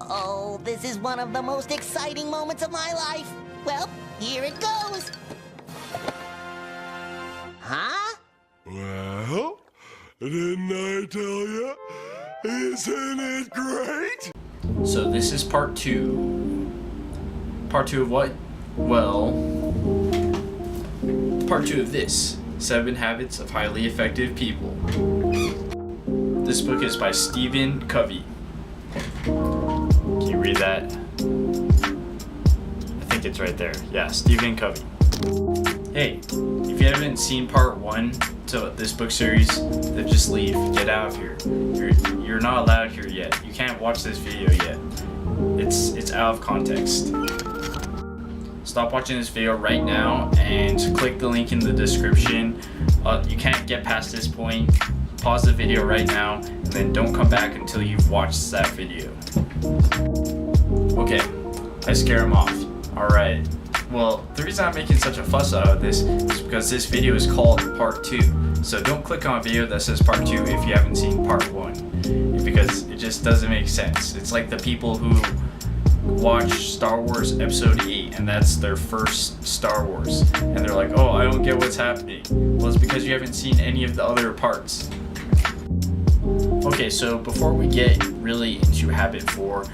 Oh, this is one of the most exciting moments of my life. Well, here it goes. Huh? Well, didn't I tell you? Isn't it great? So this is part 2. Part 2 of what? Well, part 2 of this. 7 Habits of Highly Effective People. This book is by Stephen Covey. Can you read that? I think it's right there. Yeah, Stephen Covey. Hey, if you haven't seen part 1 to this book series, then just leave. Get out of here. You're not allowed here yet. You can't watch this video yet. It's out of context. Stop watching this video right now and click the link in the description. You can't get past this point. Pause the video right now and then don't come back until you've watched that video. Okay, I scare him off. Alright. Well, the reason I'm making such a fuss out of this is because this video is called part 2. So don't click on a video that says part 2 if you haven't seen part 1. Because it just doesn't make sense. It's like the people who watch Star Wars Episode 8 and that's their first Star Wars. And they're like, oh, I don't get what's happening. Well, it's because you haven't seen any of the other parts. Okay, so before we get really into Habit 4,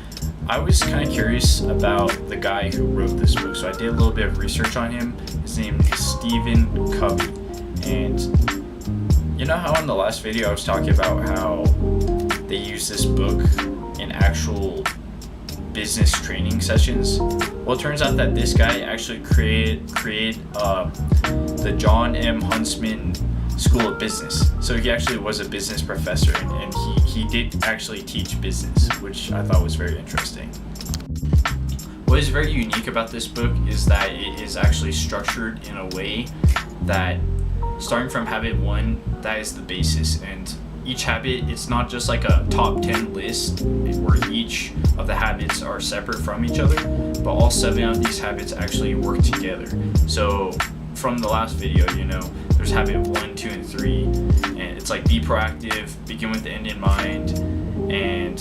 I was kind of curious about the guy who wrote this book, so I did a little bit of research on him. His name is Stephen Covey, and you know how in the last video I was talking about how they use this book in actual business training sessions? Well, it turns out that this guy actually created the John M. Huntsman School of Business. So he actually was a business professor, and he did actually teach business, which I thought was very interesting. What is very unique about this book is that it is actually structured in a way that, starting from habit 1, that is the basis, and each habit, it's not just like a top 10 list where each of the habits are separate from each other, but all 7 of these habits actually work together. So from the last video, you know, there's habit 1, 2, and 3, and it's like be proactive, begin with the end in mind, and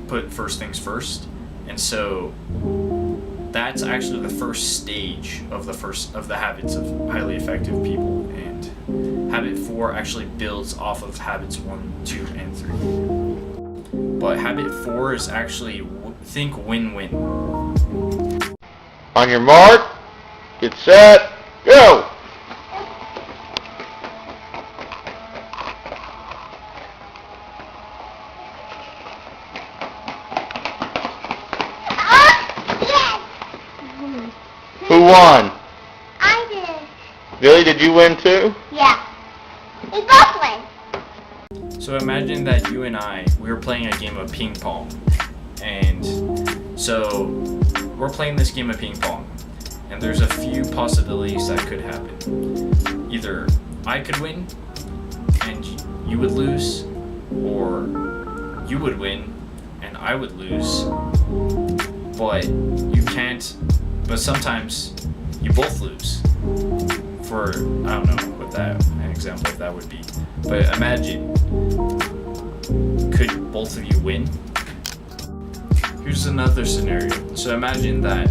put first things first. And so that's actually the first stage of the habits of highly effective people, and habit 4 actually builds off of habits 1, 2, and 3. But habit 4 is actually think win-win. On your mark, get set, go! Who won? I did. Really? Did you win too? Yeah. We both win. So imagine that you and we were playing a game of ping pong. And so we're playing this game of ping pong. And there's a few possibilities that could happen. Either I could win and you would lose, or you would win and I would lose. But you can't. But sometimes you both lose. For, I don't know what an example of that would be. But imagine, could both of you win? Here's another scenario. So imagine that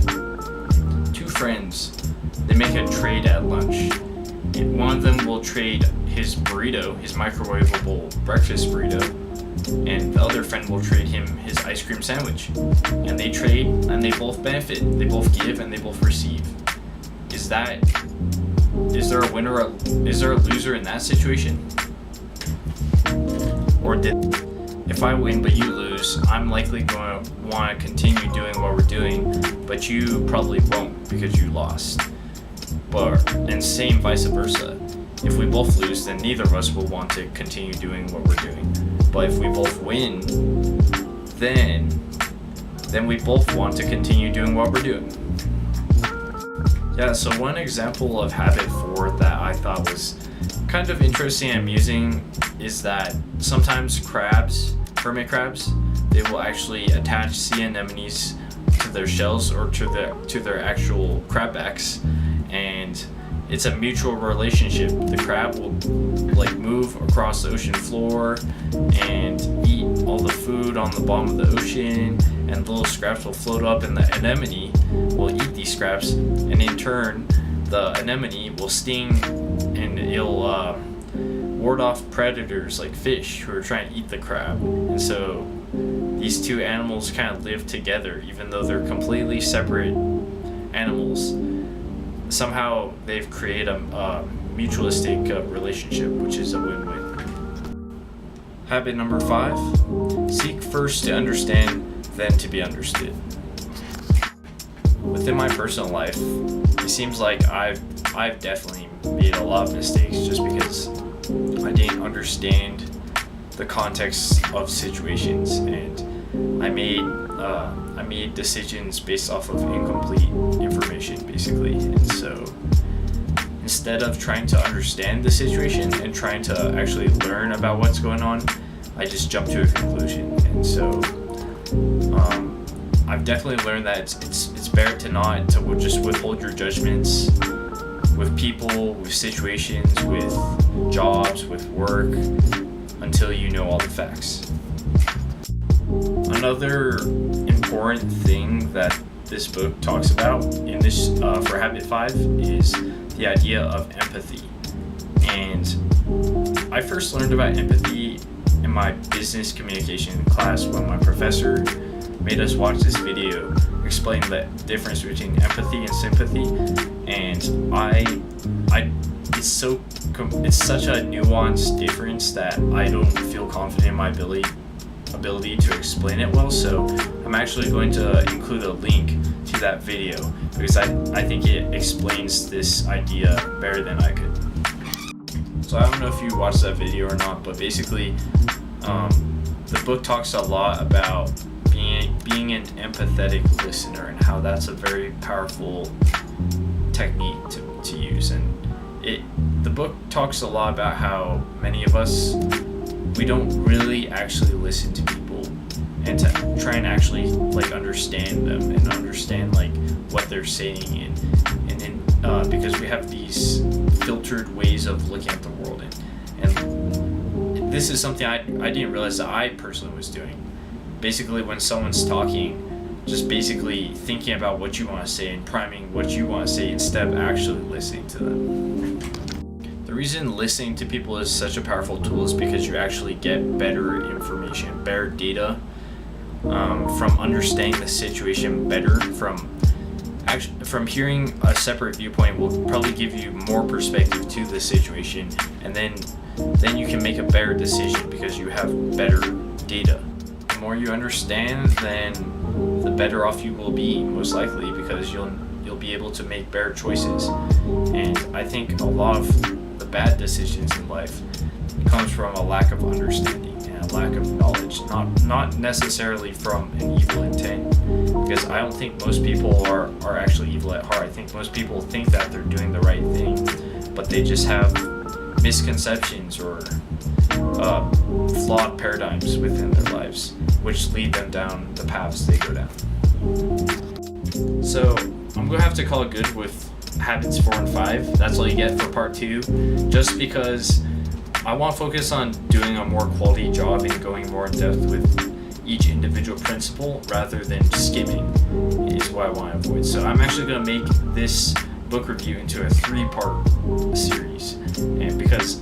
2 friends, they make a trade at lunch. And one of them will trade his burrito, his microwavable breakfast burrito, and the other friend will trade him his ice cream sandwich. And they trade and they both benefit. They both give and they both receive. Is there a winner is there a loser in that situation? Or if I win but you lose, I'm likely going to want to continue doing what we're doing, but you probably won't because you lost. And same vice versa. If we both lose, then neither of us will want to continue doing what we're doing. But if we both win, then we both want to continue doing what we're doing. Yeah, so one example of habit 4 that I thought was kind of interesting and amusing is that sometimes hermit crabs, they will actually attach sea anemones to their shells or to their actual crab backs, and it's a mutual relationship. The crab will like move across the ocean floor and eat all the food on the bottom of the ocean, and little scraps will float up, and the anemone will eat these scraps, and in turn the anemone will sting and it'll ward off predators like fish who are trying to eat the crab. And so these two animals kind of live together even though they're completely separate animals. Somehow they've created a mutualistic relationship, which is a win-win. Habit number 5, seek first to understand, then to be understood. Within my personal life, it seems like I've definitely made a lot of mistakes just because I didn't understand the context of situations, and I made decisions based off of incomplete information, basically. And so instead of trying to understand the situation and trying to actually learn about what's going on, I just jumped to a conclusion. And so I've definitely learned that it's better to just withhold your judgments with people, with situations, with jobs, with work, until you know all the facts. Another important thing that this book talks about in this for Habit 5 is the idea of empathy. And I first learned about empathy in my business communication class when my professor made us watch this video explaining the difference between empathy and sympathy. And it's such a nuanced difference that I don't feel confident in my ability to explain it well. So I'm actually going to include a link to that video because I think it explains this idea better than I could. So I don't know if you watched that video or not, but basically the book talks a lot about being an empathetic listener and how that's a very powerful technique to use. And the book talks a lot about how many of us, we don't really actually listen to people and to try and actually like understand them and understand like what they're saying, and then because we have these filtered ways of looking at the world, and this is something I didn't realize that I personally was doing. Basically, when someone's talking, just basically thinking about what you want to say and priming what you want to say instead of actually listening to them. The reason listening to people is such a powerful tool is because you actually get better information, better data from understanding the situation better. From hearing a separate viewpoint will probably give you more perspective to the situation, and then you can make a better decision because you have better data. The more you understand, then the better off you will be, most likely, because you'll be able to make better choices. And I think a lot of the bad decisions in life comes from a lack of understanding and a lack of knowledge, not necessarily from an evil intent, because I don't think most people are actually evil at heart. I think most people think that they're doing the right thing, but they just have misconceptions or flawed paradigms within their lives, which lead them down the paths they go down. So I'm gonna have to call it good with habits 4 and 5. That's all you get for part 2, just because I want to focus on doing a more quality job and going more in depth with each individual principle rather than skimming, is what I want to avoid. So I'm actually going to make this book review into a 3-part series, and because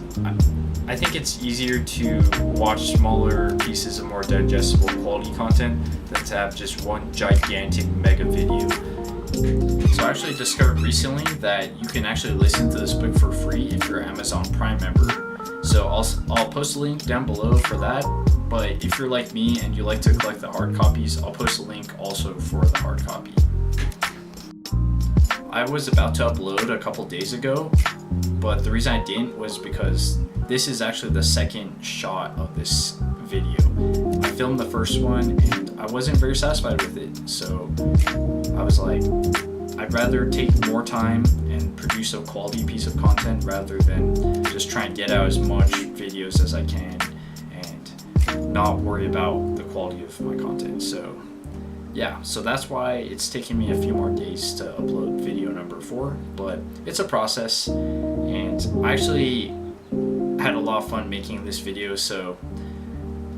I think it's easier to watch smaller pieces of more digestible quality content than to have just one gigantic mega video. So I actually discovered recently that you can actually listen to this book for free if you're an Amazon Prime member. So I'll post a link down below for that. But if you're like me and you like to collect the hard copies, I'll post a link also for the hard copy. I was about to upload a couple days ago, but the reason I didn't was because this is actually the second shot of this video. I filmed the first one and I wasn't very satisfied with it, so I was like, I'd rather take more time and produce a quality piece of content rather than just try and get out as much videos as I can and not worry about the quality of my content. So yeah, so that's why it's taking me a few more days to upload video number 4, but it's a process, and I actually had a lot of fun making this video. So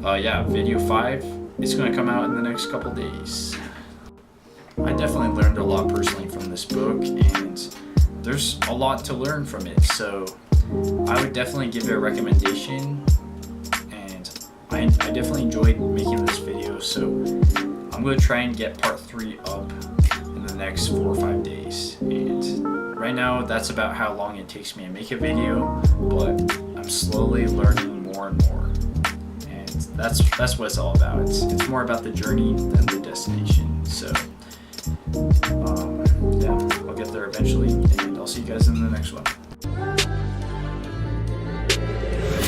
yeah, video 5 is going to come out in the next couple days. I definitely learned a lot personally from this book, and there's a lot to learn from it, so I would definitely give it a recommendation, and I definitely enjoyed making this video, so I'm going to try and get part 3 up in the next 4 or 5 days. And right now that's about how long it takes me to make a video, but I'm slowly learning more and more, and that's what it's all about. It's more about the journey than the destination. So yeah, I'll get there eventually, and I'll see you guys in the next one.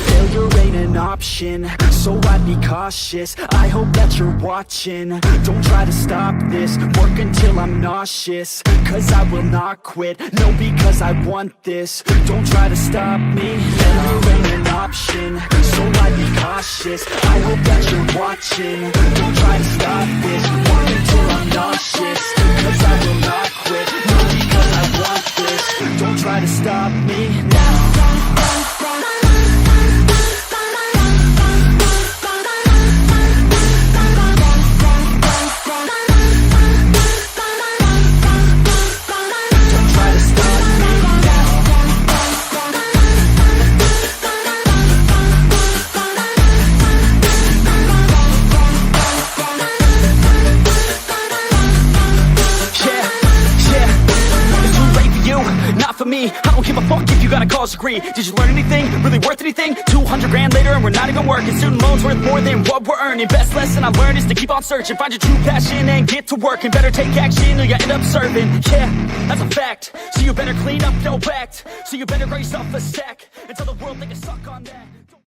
Failure ain't an option, so I'd be cautious. I hope that you're watching. Don't try to stop this, work until I'm nauseous, cause I will not quit, no, because I want this. Don't try to stop me, failure ain't an option, so I'd be cautious. I hope that you're watching. Don't try to stop this, work until I'm nauseous, cause I will not quit, no, because I want this. Don't try to stop me now. I don't give a fuck if you got a college degree. Did you learn anything? Really worth anything? 200 grand later and we're not even working. Student loans worth more than what we're earning. Best lesson I learned is to keep on searching. Find your true passion and get to work. And better take action or you end up serving. Yeah, that's a fact. So you better clean up your act. So you better raise up a stack and tell the world they can suck on that.